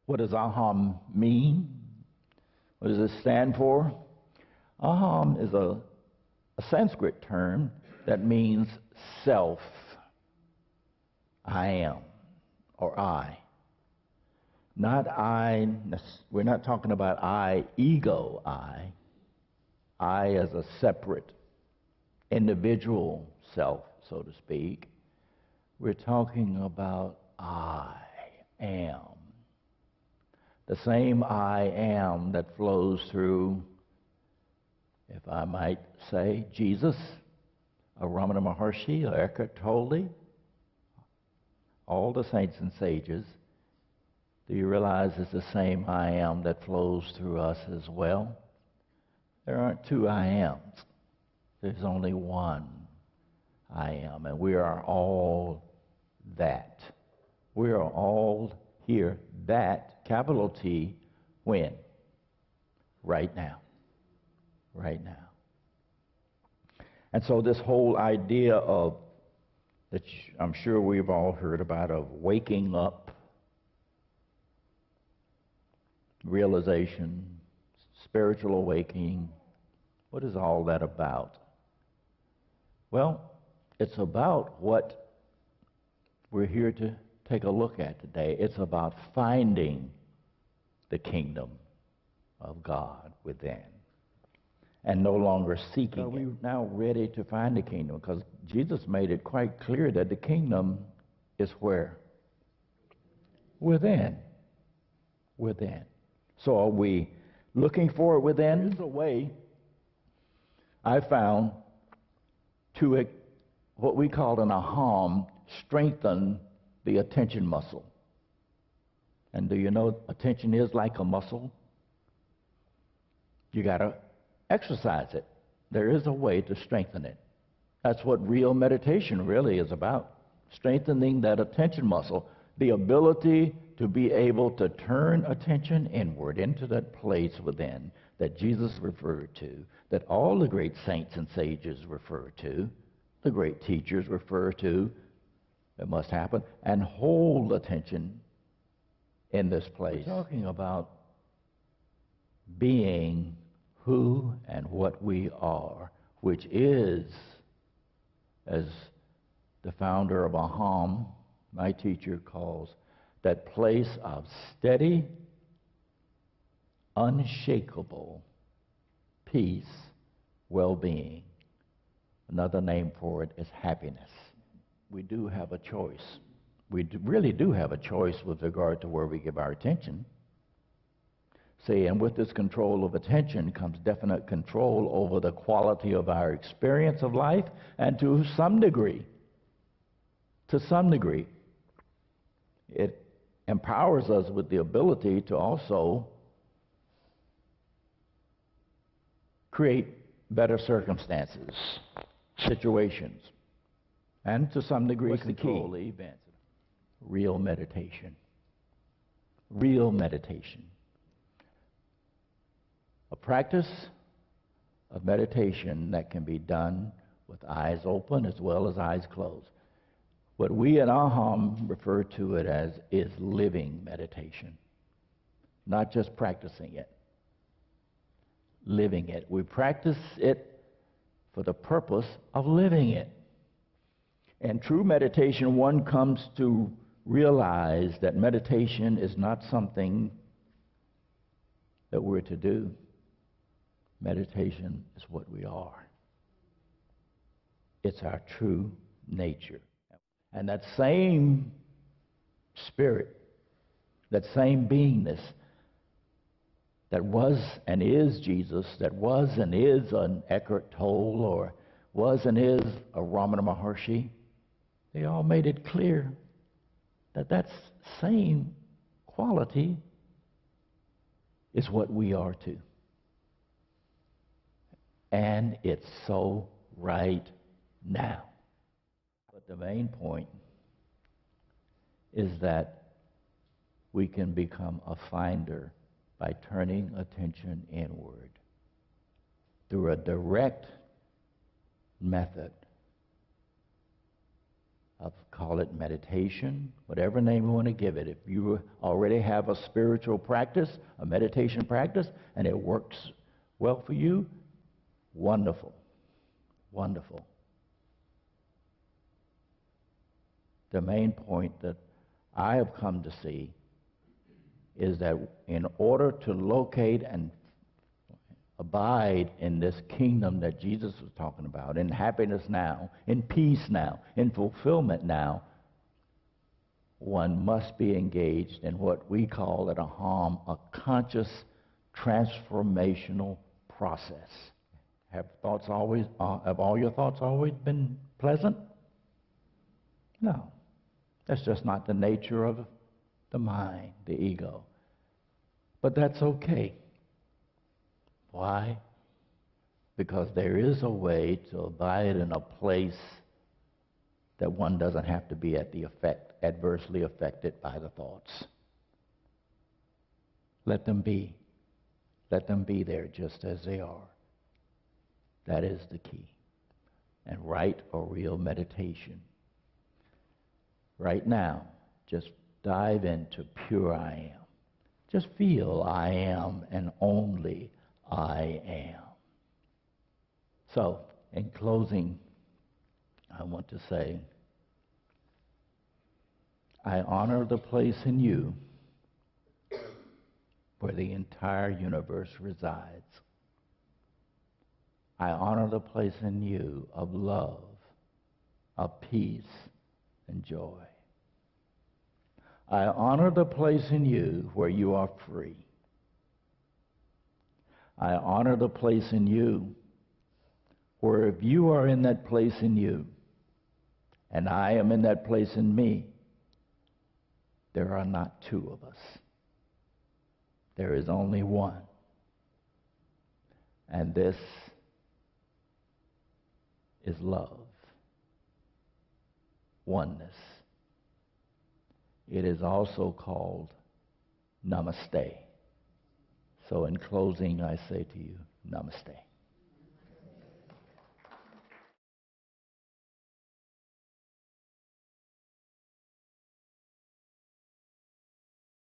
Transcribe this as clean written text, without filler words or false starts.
What does aham mean? What does it stand for? Aham is a Sanskrit term that means self. I am, or I. Not I, we're not talking about I, ego I. I as a separate individual self, so to speak. We're talking about I am. The same I am that flows through, if I might say, Jesus, a Ramana Maharshi, a Eckhart Tolle, all the saints and sages. Do you realize it's the same I am that flows through us as well? There aren't two I ams. There's only one I am, and we are all that. We are all here, that, capital T, when? Right now. Right now. And so this whole idea of, that I'm sure we've all heard about, of waking up, realization, spiritual awakening, what is all that about? Well, it's about what we're here to take a look at today. It's about finding the kingdom of God within and no longer seeking it. We're now ready to find the kingdom because Jesus made it quite clear that the kingdom is where? Within. Within. So are we looking for it within? There's a way I found to what we call an aham, strengthen the attention muscle. And do you know attention is like a muscle? You got to exercise it. There is a way to strengthen it. That's what real meditation really is about. Strengthening that attention muscle, the ability to be able to turn attention inward into that place within that Jesus referred to, that all the great saints and sages refer to, the great teachers refer to, that must happen, and hold attention in this place. We're talking about being who and what we are, which is, as the founder of Aham, my teacher, calls, that place of steady, unshakable peace, well-being. Another name for it is happiness. We do have a choice. We really do have a choice with regard to where we give our attention. See, and with this control of attention comes definite control over the quality of our experience of life, and to some degree, it empowers us with the ability to also create better circumstances, situations, and to some degree control the events. Real meditation. Real meditation. A practice of meditation that can be done with eyes open as well as eyes closed. What we at Aham refer to it as is living meditation, not just practicing it. Living it. We practice it for the purpose of living it. And true meditation, one comes to realize that meditation is not something that we're to do. Meditation is what we are. It's our true nature. And that same spirit, that same beingness that was and is Jesus, that was and is an Eckhart Tolle, or was and is a Ramana Maharshi, they all made it clear that that same quality is what we are too. And it's so right now. But the main point is that we can become a finder by turning attention inward through a direct method call it meditation, whatever name you want to give it. If you already have a spiritual practice, a meditation practice, and it works well for you, wonderful, wonderful. The main point that I have come to see is that in order to locate and abide in this kingdom that Jesus was talking about, in happiness now, in peace now, in fulfillment now, one must be engaged in what we call at a conscious transformational process. Have all your thoughts always been pleasant? No. That's just not the nature of the mind, the ego. But that's okay. Why? Because there is a way to abide in a place that one doesn't have to be adversely affected by the thoughts. Let them be. Let them be there just as they are. That is the key. And right or real meditation. Right now, just dive into pure I am. Just feel I am and only I am. So, in closing, I want to say, I honor the place in you where the entire universe resides. I honor the place in you of love, of peace, and joy. I honor the place in you where you are free. I honor the place in you where if you are in that place in you, and I am in that place in me, there are not two of us. There is only one. And this is love. Oneness. It is also called namaste. So in closing, I say to you, namaste.